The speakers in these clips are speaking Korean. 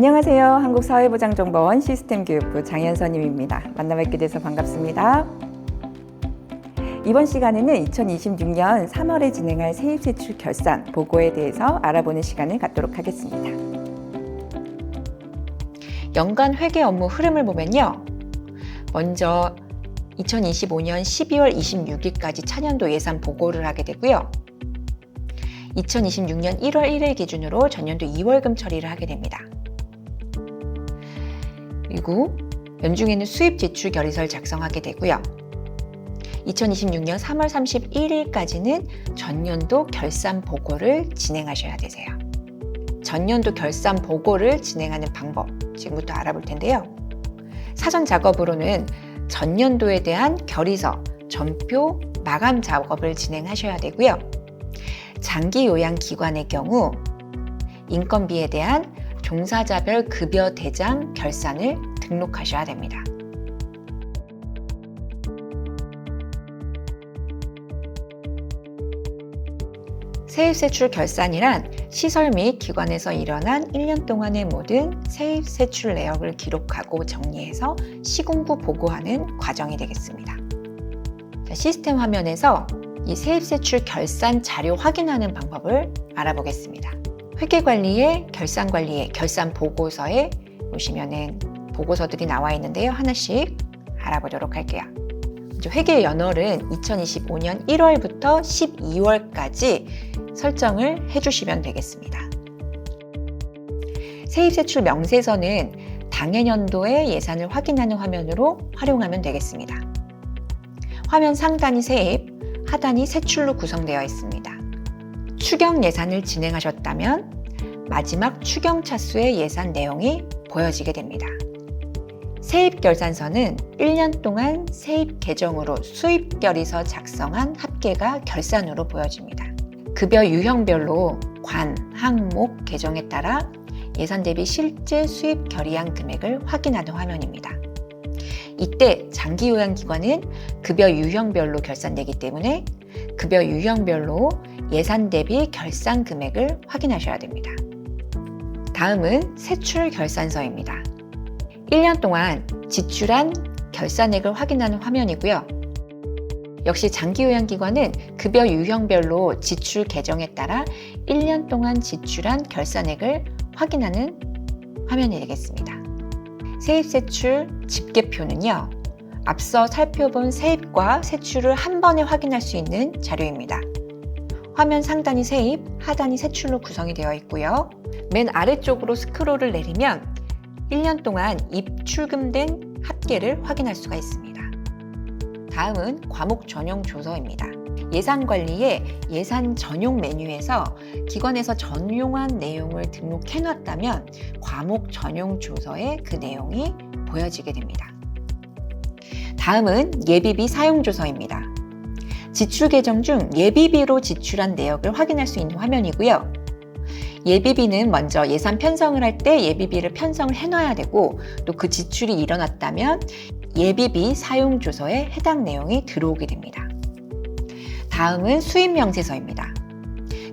안녕하세요. 한국사회보장정보원 시스템교육부 장현선님입니다. 만나뵙게 돼서 반갑습니다. 이번 시간에는 2026년 3월에 진행할 세입세출 결산 보고에 대해서 알아보는 시간을 갖도록 하겠습니다. 연간 회계 업무 흐름을 보면요. 먼저 2025년 12월 26일까지 차년도 예산 보고를 하게 되고요. 2026년 1월 1일 기준으로 전년도 2월금 처리를 하게 됩니다. 그리고 연중에는 수입 지출 결의서를 작성하게 되고요. 2026년 3월 31일까지는 전년도 결산 보고를 진행하셔야 되세요. 전년도 결산 보고를 진행하는 방법 지금부터 알아볼 텐데요. 사전 작업으로는 전년도에 대한 결의서, 전표, 마감 작업을 진행하셔야 되고요. 장기 요양 기관의 경우 인건비에 대한 종사자별 급여 대장 결산을 등록하셔야 됩니다. 세입세출 결산이란 시설 및 기관에서 일어난 1년 동안의 모든 세입세출 내역을 기록하고 정리해서 시군구 보고하는 과정이 되겠습니다. 시스템 화면에서 이 세입세출 결산 자료 확인하는 방법을 알아보겠습니다. 회계관리의 결산관리의 결산 보고서에 보시면은 보고서들이 나와 있는데요. 하나씩 알아보도록 할게요. 먼저 회계 연월은 2025년 1월부터 12월까지 설정을 해주시면 되겠습니다. 세입세출 명세서는 당해년도의 예산을 확인하는 화면으로 활용하면 되겠습니다. 화면 상단이 세입, 하단이 세출로 구성되어 있습니다. 추경 예산을 진행하셨다면 마지막 추경 차수의 예산 내용이 보여지게 됩니다. 세입결산서는 1년 동안 세입 계정으로 수입결의서 작성한 합계가 결산으로 보여집니다. 급여 유형별로 관, 항목, 계정에 따라 예산 대비 실제 수입 결의한 금액을 확인하는 화면입니다. 이때 장기요양기관은 급여 유형별로 결산되기 때문에 급여 유형별로 예산 대비 결산 금액을 확인하셔야 됩니다. 다음은 세출 결산서입니다. 1년 동안 지출한 결산액을 확인하는 화면이고요. 역시 장기요양기관은 급여 유형별로 지출 계정에 따라 1년 동안 지출한 결산액을 확인하는 화면이 되겠습니다. 세입세출 집계표는요. 앞서 살펴본 세입과 세출을 한 번에 확인할 수 있는 자료입니다. 화면 상단이 세입, 하단이 세출로 구성이 되어 있고요. 맨 아래쪽으로 스크롤을 내리면 1년 동안 입출금된 합계를 확인할 수가 있습니다. 다음은 과목 전용 조서입니다. 예산관리의 예산 전용 메뉴에서 기관에서 전용한 내용을 등록해 놨다면 과목 전용 조서에 그 내용이 보여지게 됩니다. 다음은 예비비 사용 조서입니다. 지출 계정 중 예비비로 지출한 내역을 확인할 수 있는 화면이고요. 예비비는 먼저 예산 편성을 할 때 예비비를 편성을 해놔야 되고 또 그 지출이 일어났다면 예비비 사용 조서에 해당 내용이 들어오게 됩니다. 다음은 수입 명세서입니다.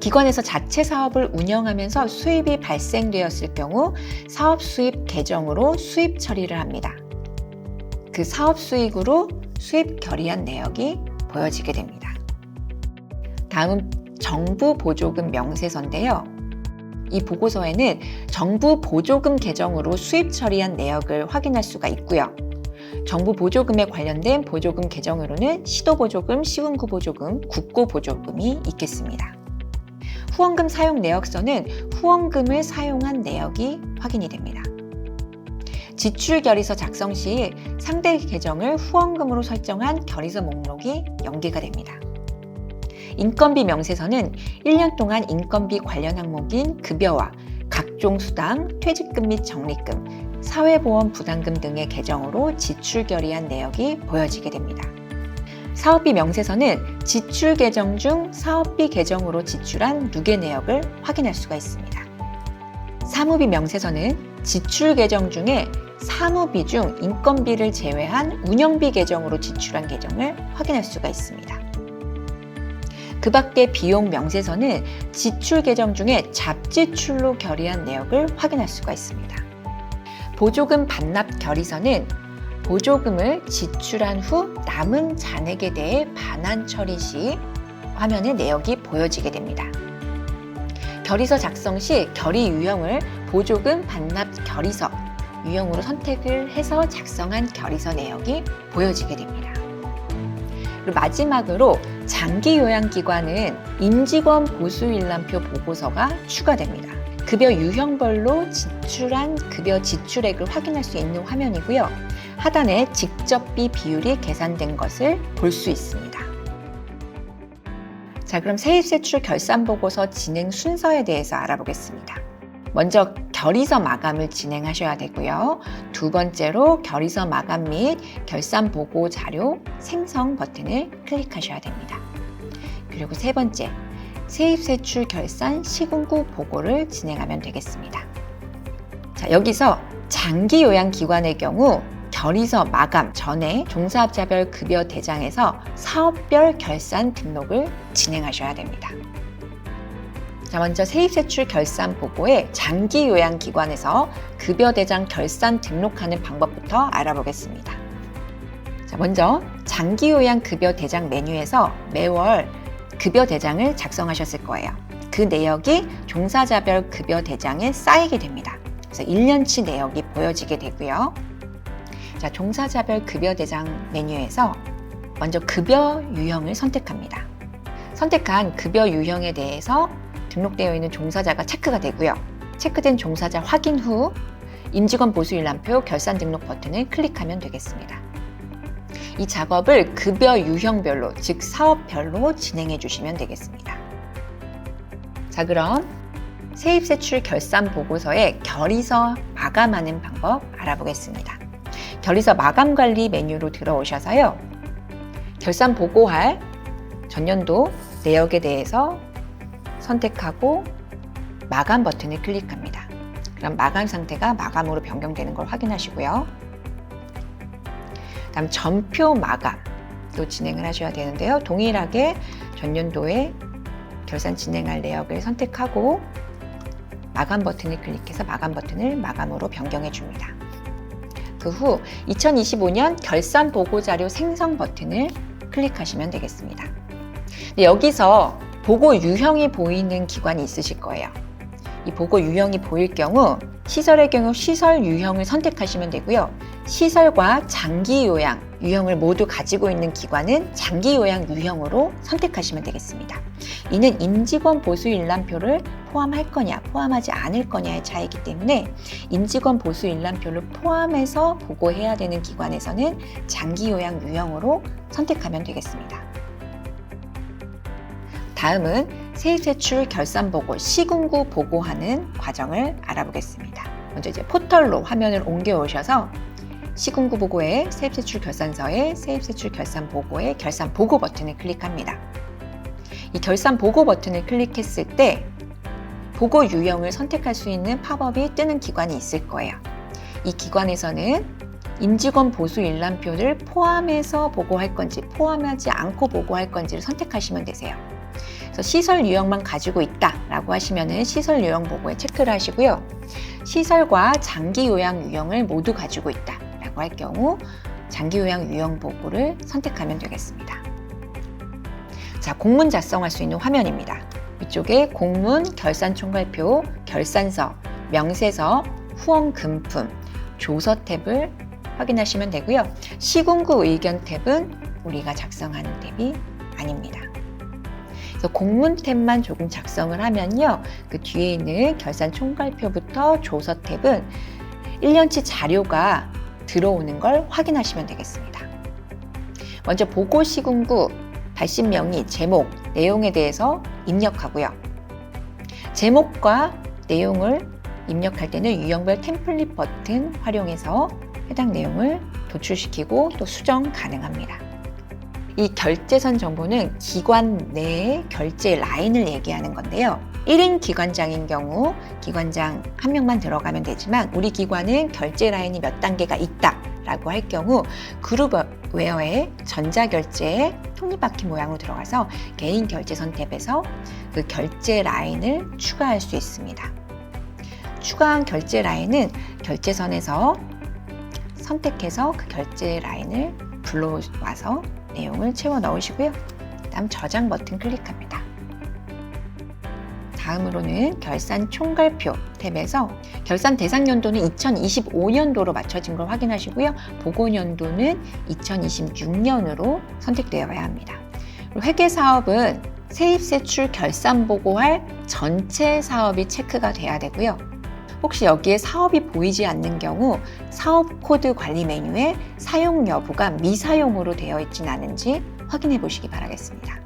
기관에서 자체 사업을 운영하면서 수입이 발생되었을 경우 사업 수입 계정으로 수입 처리를 합니다. 그 사업 수익으로 수입 결의한 내역이 보여지게 됩니다. 다음은 정부 보조금 명세서인데요. 이 보고서에는 정부 보조금 계정으로 수입 처리한 내역을 확인할 수가 있고요. 정부 보조금에 관련된 보조금 계정으로는 시도보조금, 시군구보조금, 국고보조금이 있겠습니다. 후원금 사용 내역서는 후원금을 사용한 내역이 확인이 됩니다. 지출결의서 작성 시 상대 계정을 후원금으로 설정한 결의서 목록이 연계가 됩니다. 인건비 명세서는 1년 동안 인건비 관련 항목인 급여와 각종 수당, 퇴직금 및 적립금, 사회보험 부담금 등의 계정으로 지출 결의한 내역이 보여지게 됩니다. 사업비 명세서는 지출 계정 중 사업비 계정으로 지출한 누계 내역을 확인할 수가 있습니다. 사무비 명세서는 지출 계정 중에 사무비 중 인건비를 제외한 운영비 계정으로 지출한 계정을 확인할 수가 있습니다. 그 밖에 비용 명세서는 지출 계정 중에 잡지출로 결의한 내역을 확인할 수가 있습니다. 보조금 반납 결의서는 보조금을 지출한 후 남은 잔액에 대해 반환 처리 시 화면에 내역이 보여지게 됩니다. 결의서 작성 시 결의 유형을 보조금 반납 결의서 유형으로 선택을 해서 작성한 결의서 내역이 보여지게 됩니다. 그리고 마지막으로 장기 요양기관은 임직원 보수일람표 보고서가 추가됩니다. 급여 유형별로 지출한 급여 지출액을 확인할 수 있는 화면이고요. 하단에 직접비 비율이 계산된 것을 볼 수 있습니다. 자, 그럼 세입세출 결산보고서 진행 순서에 대해서 알아보겠습니다. 먼저 결의서 마감을 진행하셔야 되고요. 두 번째로 결의서 마감 및 결산보고 자료 생성 버튼을 클릭하셔야 됩니다. 그리고 세 번째, 세입세출 결산 시군구 보고를 진행하면 되겠습니다. 자, 여기서 장기 요양기관의 경우 결의서 마감 전에 종사자별 급여 대장에서 사업별 결산 등록을 진행하셔야 됩니다. 자, 먼저 세입세출 결산 보고에 장기 요양기관에서 급여 대장 결산 등록하는 방법부터 알아보겠습니다. 자, 먼저 장기 요양 급여 대장 메뉴에서 매월 급여 대장을 작성하셨을 거예요. 그 내역이 종사자별 급여 대장에 쌓이게 됩니다. 그래서 1년치 내역이 보여지게 되고요. 자, 종사자별 급여 대장 메뉴에서 먼저 급여 유형을 선택합니다. 선택한 급여 유형에 대해서 등록되어 있는 종사자가 체크가 되고요. 체크된 종사자 확인 후 임직원 보수일람표 결산 등록 버튼을 클릭하면 되겠습니다. 이 작업을 급여 유형별로, 즉 사업별로 진행해 주시면 되겠습니다. 자, 그럼 세입세출 결산 보고서의 결의서 마감하는 방법 알아보겠습니다. 결의서 마감 관리 메뉴로 들어오셔서요. 결산 보고할 전년도 내역에 대해서 선택하고 마감 버튼을 클릭합니다. 그럼 마감 상태가 마감으로 변경되는 걸 확인하시고요. 다음 전표 마감도 진행을 하셔야 되는데요. 동일하게 전년도에 결산 진행할 내역을 선택하고 마감 버튼을 클릭해서 마감 버튼을 마감으로 변경해 줍니다. 그 후 2025년 결산 보고 자료 생성 버튼을 클릭하시면 되겠습니다. 여기서 보고 유형이 보이는 기관이 있으실 거예요. 이 보고 유형이 보일 경우 시설의 경우 시설 유형을 선택하시면 되고요. 시설과 장기 요양 유형을 모두 가지고 있는 기관은 장기 요양 유형으로 선택하시면 되겠습니다. 이는 임직원 보수 일람표를 포함할 거냐 포함하지 않을 거냐의 차이기 때문에 임직원 보수 일람표를 포함해서 보고해야 되는 기관에서는 장기 요양 유형으로 선택하면 되겠습니다. 다음은 세입세출 결산보고 시군구 보고하는 과정을 알아보겠습니다. 먼저 이제 포털로 화면을 옮겨 오셔서 시군구 보고에 세입세출 결산서에 세입세출 결산 보고에 결산 보고 버튼을 클릭합니다. 이 결산 보고 버튼을 클릭했을 때 보고 유형을 선택할 수 있는 팝업이 뜨는 기관이 있을 거예요. 이 기관에서는 임직원 보수 일람표를 포함해서 보고할 건지 포함하지 않고 보고할 건지를 선택하시면 되세요. 그래서 시설 유형만 가지고 있다라고 하시면은 시설 유형 보고에 체크를 하시고요. 시설과 장기 요양 유형을 모두 가지고 있다라고 할 경우 장기 요양 유형 보고를 선택하면 되겠습니다. 자, 공문 작성할 수 있는 화면입니다. 이쪽에 공문, 결산 총괄표, 결산서, 명세서, 후원 금품, 조서 탭을 확인하시면 되고요. 시군구 의견 탭은 우리가 작성하는 탭이 아닙니다. 그래서 공문 탭만 조금 작성을 하면요. 그 뒤에 있는 결산 총괄표부터 조서 탭은 1년치 자료가 들어오는 걸 확인하시면 되겠습니다. 먼저 보고 시군구 발신 명의, 제목, 내용에 대해서 입력하고요. 제목과 내용을 입력할 때는 유형별 템플릿 버튼 활용해서 해당 내용을 도출시키고 또 수정 가능합니다. 이 결제선 정보는 기관 내의 결제 라인을 얘기하는 건데요. 1인 기관장인 경우 기관장 한 명만 들어가면 되지만 우리 기관은 결제 라인이 몇 단계가 있다라고 할 경우 그룹웨어의 전자결제에 톱니바퀴 모양으로 들어가서 개인 결제선 탭에서 그 결제 라인을 추가할 수 있습니다. 추가한 결제 라인은 결제선에서 선택해서 그 결제 라인을 불러와서 내용을 채워 넣으시고요. 다음 저장 버튼 클릭합니다. 다음으로는 결산 총괄표 탭에서 결산 대상 연도는 2025년도로 맞춰진 걸 확인하시고요. 보고 연도는 2026년으로 선택되어야 합니다. 회계 사업은 세입세출 결산 보고할 전체 사업이 체크가 돼야 되고요. 혹시 여기에 사업이 보이지 않는 경우 사업 코드 관리 메뉴에 사용 여부가 미사용으로 되어 있진 않은지 확인해 보시기 바라겠습니다.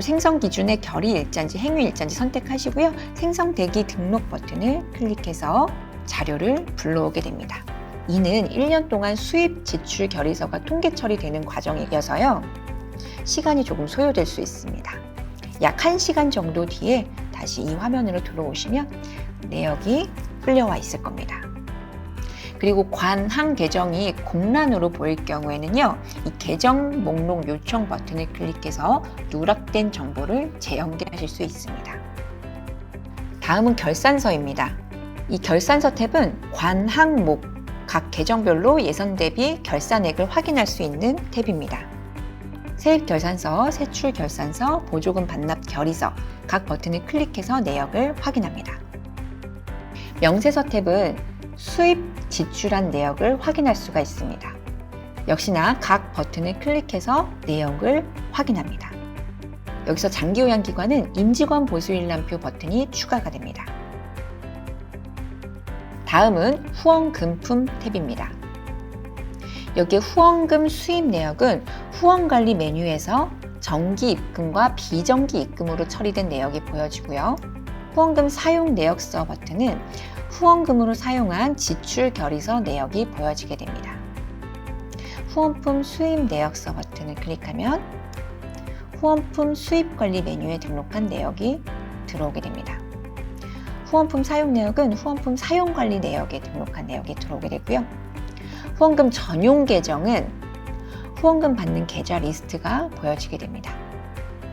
생성 기준의 결의 일자인지 행위 일자인지 선택하시고요. 생성 대기 등록 버튼을 클릭해서 자료를 불러오게 됩니다. 이는 1년 동안 수입 지출 결의서가 통계 처리되는 과정이어서요. 시간이 조금 소요될 수 있습니다. 약 1시간 정도 뒤에 다시 이 화면으로 들어오시면 내역이 풀려와 있을 겁니다. 그리고 관항 계정이 공란으로 보일 경우에는요, 이 계정 목록 요청 버튼을 클릭해서 누락된 정보를 재연결하실 수 있습니다. 다음은 결산서입니다. 이 결산서 탭은 관항목, 각 계정별로 예선 대비 결산액을 확인할 수 있는 탭입니다. 세입 결산서, 세출 결산서, 보조금 반납 결의서 각 버튼을 클릭해서 내역을 확인합니다. 명세서 탭은 수입 지출한 내역을 확인할 수가 있습니다. 역시나 각 버튼을 클릭해서 내역을 확인합니다. 여기서 장기요양기관은 임직원 보수일람표 버튼이 추가가 됩니다. 다음은 후원금품 탭입니다. 여기에 후원금 수입 내역은 후원관리 메뉴에서 정기 입금과 비정기 입금으로 처리된 내역이 보여지고요. 후원금 사용 내역서 버튼은 후원금으로 사용한 지출 결의서 내역이 보여지게 됩니다. 후원품 수입 내역서 버튼을 클릭하면 후원품 수입 관리 메뉴에 등록한 내역이 들어오게 됩니다. 후원품 사용 내역은 후원품 사용 관리 내역에 등록한 내역이 들어오게 되고요. 후원금 전용 계정은 후원금 받는 계좌 리스트가 보여지게 됩니다.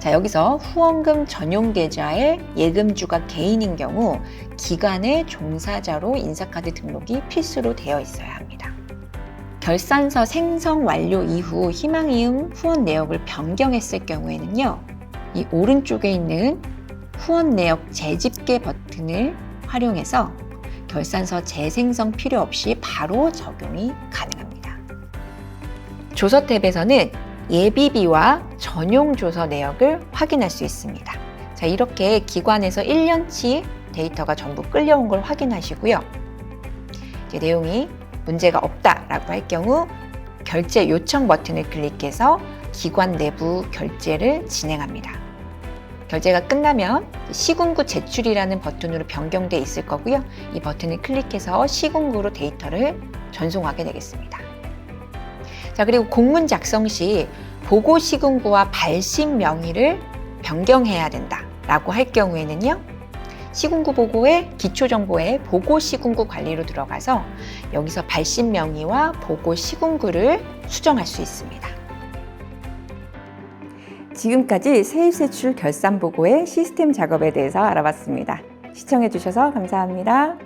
자, 여기서 후원금 전용 계좌의 예금주가 개인인 경우 기관의 종사자로 인사카드 등록이 필수로 되어 있어야 합니다. 결산서 생성 완료 이후 희망이음 후원 내역을 변경했을 경우에는요, 이 오른쪽에 있는 후원 내역 재집계 버튼을 활용해서 결산서 재생성 필요 없이 바로 적용이 가능합니다. 조서 탭에서는 예비비와 전용 조서 내역을 확인할 수 있습니다. 자, 이렇게 기관에서 1년치 데이터가 전부 끌려온 걸 확인하시고요. 이제 내용이 문제가 없다라고 할 경우 결제 요청 버튼을 클릭해서 기관 내부 결제를 진행합니다. 결제가 끝나면 시군구 제출이라는 버튼으로 변경되어 있을 거고요. 이 버튼을 클릭해서 시군구로 데이터를 전송하게 되겠습니다. 자, 그리고 공문 작성 시 보고 시군구와 발신 명의를 변경해야 된다라고 할 경우에는요, 시군구 보고의 기초정보에 보고 시군구 관리로 들어가서 여기서 발신 명의와 보고 시군구를 수정할 수 있습니다. 지금까지 세입세출 결산 보고의 시스템 작업에 대해서 알아봤습니다. 시청해 주셔서 감사합니다.